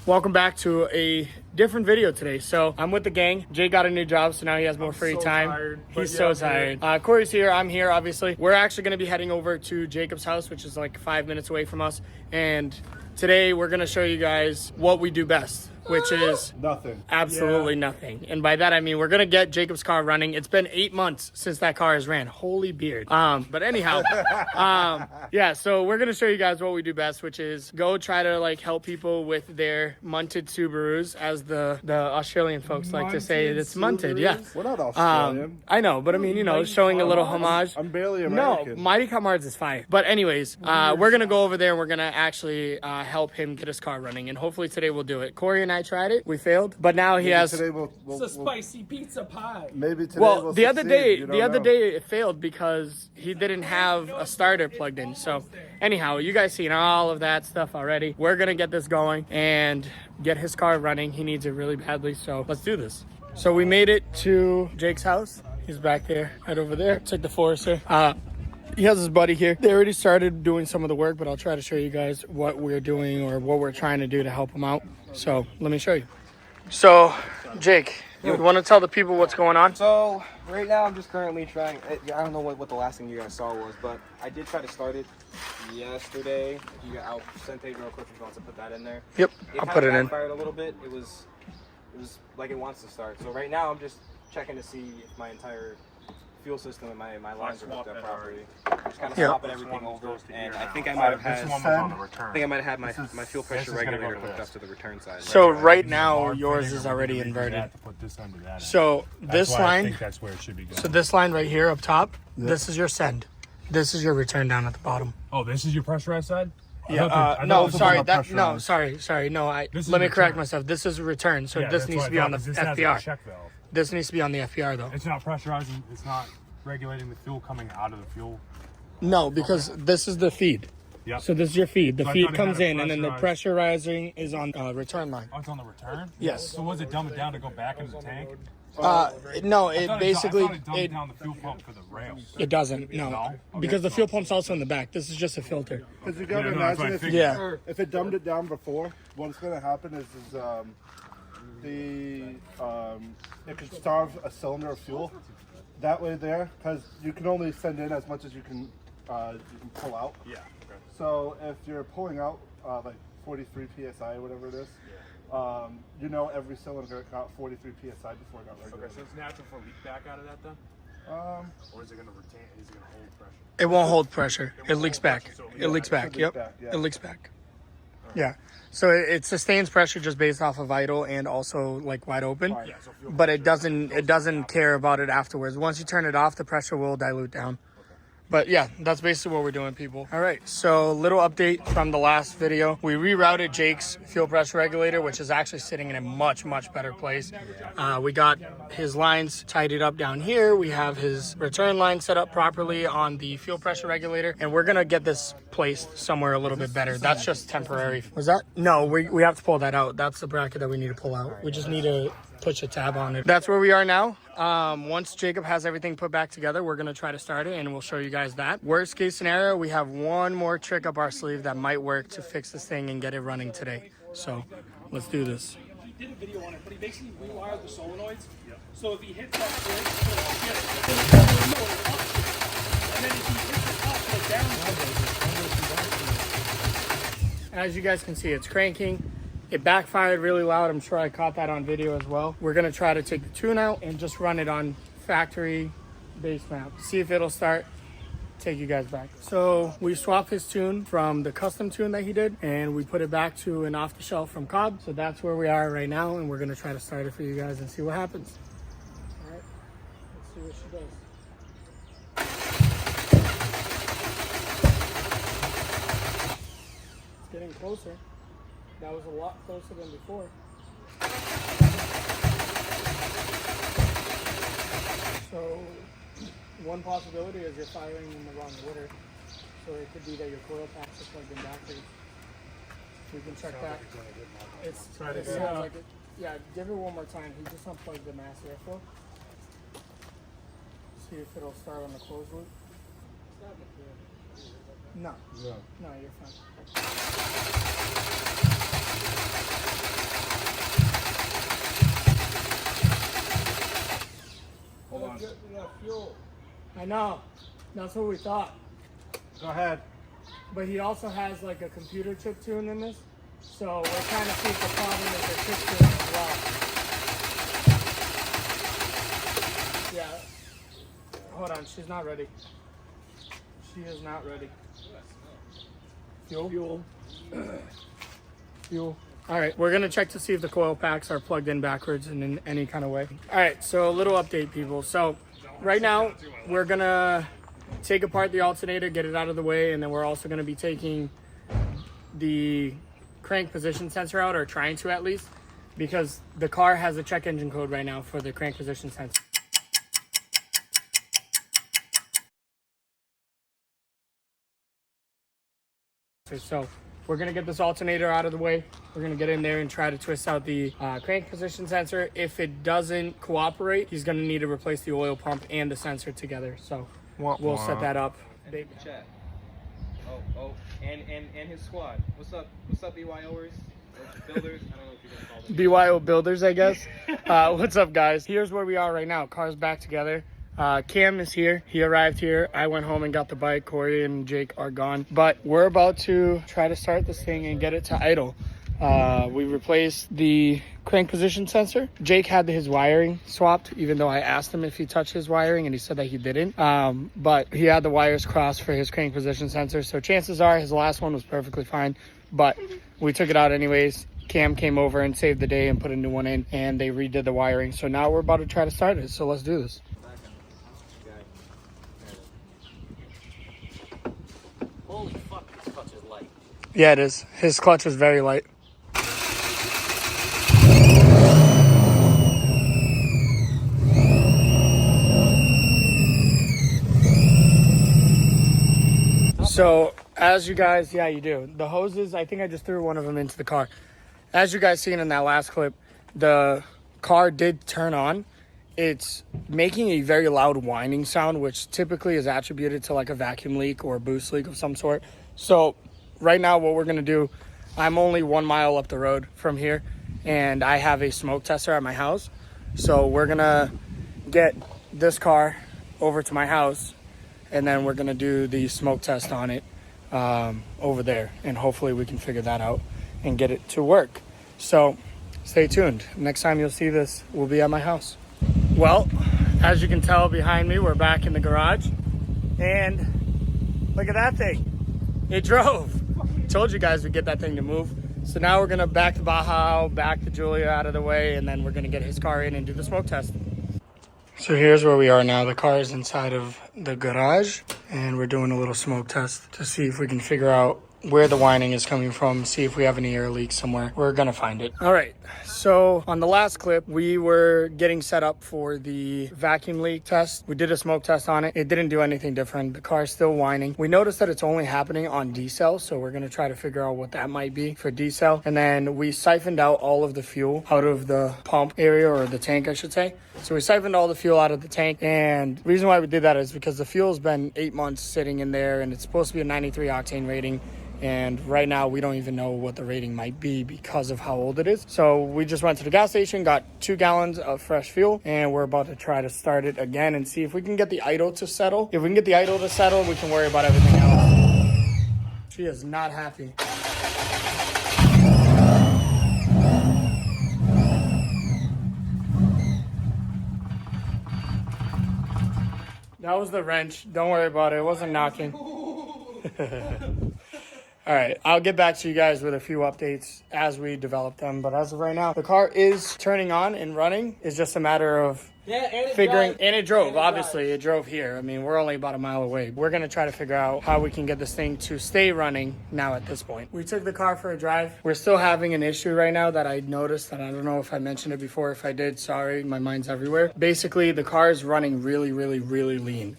Welcome back to a different video today. So I'm with the gang. Jay got a new job, so now he has more free time. Tired, He's so tired. Corey's here. I'm here, obviously. We're actually going to be heading over to Jacob's house, which is like 5 minutes away from us. And today we're going to show you guys what we do best, which is nothing. Absolutely nothing. And by that I mean we're gonna get Jacob's car running. It's been 8 months since that car has ran. Holy beard. But anyhow, yeah. So we're gonna show you guys what we do best, which is go try to like help people with their munted Subarus, as the Australian folks like to say. It's munted. Yeah. We're not Australian. I know, but I mean, you know, showing a little homage. I'm barely American. No, Mighty Car Mards is fine. But anyways, we're gonna go over there and we're gonna actually help him get his car running, and hopefully today we'll do it. Corey and I tried it. We failed, but now he has. Today It's a spicy pizza pie. Maybe today. Well, the other day it failed because he didn't have a starter plugged in. So anyhow, you guys seen all of that stuff already. We're gonna get this going and get his car running. He needs it really badly, so let's do this. So we made it to Jake's house. He's back there, right over there. It's like the Forester. He has his buddy here. They already started doing some of the work, but I'll try to show you guys what we're doing or what we're trying to do to help him out. So let me show you. So, Jake, you want to tell the people what's going on? So, right now I'm just currently trying, I don't know what the last thing you guys saw was, but I did try to start it yesterday. I'll send it real quick if you want to put that in there. Yep, I'll put it in. It fired a little bit. It was like it wants to start. So right now I'm just checking to see if my entire fuel system and my lines are hooked up properly. Just kind of swapping everything over, and I think I might have had my fuel pressure regulator hooked up to the return side. So right now yours is already inverted. So this line, so this line right here up top, this is your send. This is your return down at the bottom. Oh, this is your pressurized side? Yeah. No, sorry. Sorry. No, let me correct myself. This is a return. So this needs to be on the FPR. This needs to be on the FPR though. It's not pressurizing. It's not regulating the fuel coming out of the fuel. No, because this is the feed. Yeah. So this is your feed. The feed comes in, and then the pressurizing is on return line. Oh, it's on the return? Yes. So was it dumb it down to go back into the tank? No, it basically it down the fuel pump for the rails. It doesn't. No, because the fuel pump's also in the back. This is just a filter. Because you gotta imagine if it dumbed it down before, what's gonna happen is it could starve a cylinder of fuel that way there, because you can only send in as much as you can pull out. Yeah. Okay. So if you're pulling out like 43 psi or whatever it is, you know every cylinder got 43 psi before it got regulated. Okay, so it's natural for leak back out of that then? Or is it gonna retain? Is it gonna hold pressure? It won't hold pressure. It leaks back. It leaks back. Yep. It leaks back. Yeah. So it sustains pressure just based off of idle and also like wide open, but it doesn't care about it afterwards. Once you turn it off, the pressure will dilute down. But yeah, that's basically what we're doing, people. All right, so little update from the last video. We rerouted Jake's fuel pressure regulator, which is actually sitting in a much, much better place. We got his lines tidied up down here. We have his return line set up properly on the fuel pressure regulator, and we're gonna get this placed somewhere a little bit better. That's just temporary. Was that? No, we have to pull that out. That's the bracket that we need to pull out. We just need to push a tab on it. That's where we are now. Once Jacob has everything put back together, we're gonna try to start it, and we'll show you guys that. Worst case scenario, we have one more trick up our sleeve that might work to fix this thing and get it running today. So let's do this. He did a video on it, but he basically rewired the solenoids. So if he hits that switch, and then if he hits the up or down, as you guys can see, it's cranking. It backfired really loud. I'm sure I caught that on video as well. We're gonna try to take the tune out and just run it on factory base map. See if it'll start. Take you guys back. So we swapped his tune from the custom tune that he did, and we put it back to an off the shelf from Cobb. So that's where we are right now, and we're gonna try to start it for you guys and see what happens. All right, let's see what she does. It's getting closer. That was a lot closer than before. So one possibility is you're firing in the wrong order. So it could be that your coil packs are plugged in backwards. We can check that. It sounds like it. Yeah, give it one more time. He just unplugged the mass airflow. See if it'll start on the closed loop. No. Yeah. No, you're fine. Hold on. I know. That's what we thought. Go ahead. But he also has like a computer chip tune in this. So we're trying to see if the problem is the chip tune as well. Yeah. Hold on, she's not ready. She is not ready. Fuel? Fuel. Fuel. All right, we're gonna check to see if the coil packs are plugged in backwards in any kind of way. All right, so a little update, people. So right now we're gonna take apart the alternator, get it out of the way, and then we're also gonna be taking the crank position sensor out, or trying to at least, because the car has a check engine code right now for the crank position sensor. So we're gonna get this alternator out of the way. We're gonna get in there and try to twist out the crank position sensor. If it doesn't cooperate, he's gonna need to replace the oil pump and the sensor together. So we'll set that up. Chat. Oh, and his squad. What's up, BYOers? Builders? I don't know if you're gonna call them. BYO builders, I guess. What's up, guys? Here's where we are right now. Car's back together. Cam is here. He arrived here. I went home and got the bike. Corey and Jake are gone. But we're about to try to start this thing and get it to idle. We replaced the crank position sensor. Jake had his wiring swapped, even though I asked him if he touched his wiring, and he said that he didn't. But he had the wires crossed for his crank position sensor. So chances are his last one was perfectly fine. But we took it out anyways. Cam came over and saved the day and put a new one in, and they redid the wiring. So now we're about to try to start it. So let's do this. Holy fuck, this clutch is light. Yeah, it is. His clutch is very light. So, as you guys, yeah, you do. The hoses, I think I just threw one of them into the car. As you guys seen in that last clip, the car did turn on. It's making a very loud whining sound, which typically is attributed to like a vacuum leak or a boost leak of some sort. So right now what we're gonna do, I'm only 1 mile up the road from here, and I have a smoke tester at my house. So we're gonna get this car over to my house, and then we're gonna do the smoke test on it over there, and hopefully we can figure that out and get it to work. So stay tuned. Next time you'll see this, we'll be at my house. Well, as you can tell behind me, we're back in the garage, and look at that thing. It drove. Told you guys we'd get that thing to move. So now we're gonna back the Baja, back the Julia out of the way, and then we're gonna get his car in and do the smoke test. So here's where we are now. The car is inside of the garage, and we're doing a little smoke test to see if we can figure out where the whining is coming from, see if we have any air leaks somewhere. We're gonna find it. All right, so on the last clip, we were getting set up for the vacuum leak test. We did a smoke test on it. It didn't do anything different. The car's still whining. We noticed that it's only happening on D-cell, so we're gonna try to figure out what that might be for D-cell. And then we siphoned out all of the fuel out of the pump area, or the tank, I should say. So we siphoned all the fuel out of the tank, and the reason why we did that is because the fuel's been 8 months sitting in there, and it's supposed to be a 93 octane rating. And right now we don't even know what the rating might be because of how old it is. So we just went to the gas station, got 2 gallons of fresh fuel, and we're about to try to start it again and see if we can get the idle to settle. If we can get the idle to settle, we can worry about everything else. She is not happy. That was the wrench. Don't worry about it. It wasn't knocking. All right, I'll get back to you guys with a few updates as we develop them. But as of right now, the car is turning on and running. It's just a matter of figuring. And it drove, obviously. It drove here. I mean, we're only about a mile away. We're going to try to figure out how we can get this thing to stay running now at this point. We took the car for a drive. We're still having an issue right now that I noticed, that I don't know if I mentioned it before. If I did, sorry, my mind's everywhere. Basically, the car is running really, really, really lean.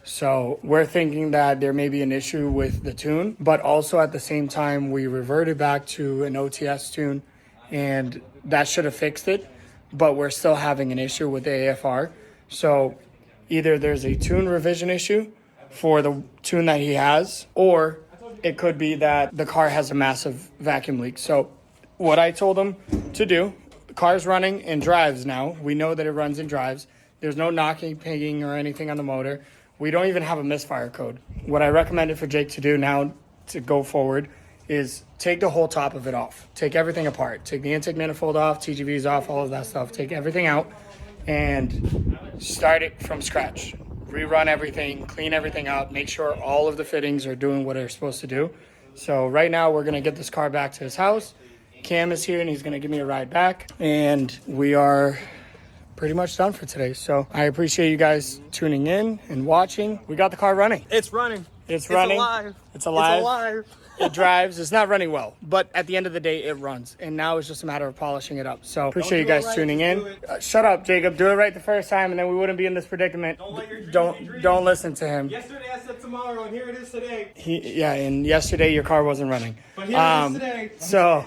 So we're thinking that there may be an issue with the tune, but also at the same time, we reverted back to an OTS tune, and that should have fixed it, but we're still having an issue with the AFR. So either there's a tune revision issue, for the tune that he has, or it could be that the car has a massive vacuum leak. So what I told him to do, the car's running in drives now. We know that it runs in drives. There's no knocking, pinging, or anything on the motor. We don't even have a misfire code. What I recommended for Jake to do now to go forward is take the whole top of it off. Take everything apart. Take the intake manifold off, TGVs off, all of that stuff. Take everything out and start it from scratch. Rerun everything, clean everything up, make sure all of the fittings are doing what they're supposed to do. So right now we're gonna get this car back to his house. Cam is here and he's gonna give me a ride back. And we are pretty much done for today. So I appreciate you guys tuning in and watching. We got the car running. It's running. It's running. Alive. It's alive. It's alive. It drives. It's not running well, but at the end of the day, it runs. And now it's just a matter of polishing it up. So appreciate you guys tuning in. Shut up, Jacob. Do it right the first time, and then we wouldn't be in this predicament. Don't listen to him. Yesterday I said tomorrow, and here it is today. And yesterday your car wasn't running. But here it is today. So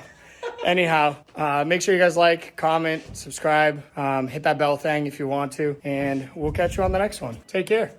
anyhow, make sure you guys like, comment, subscribe, hit that bell thing if you want to, and we'll catch you on the next one. Take care.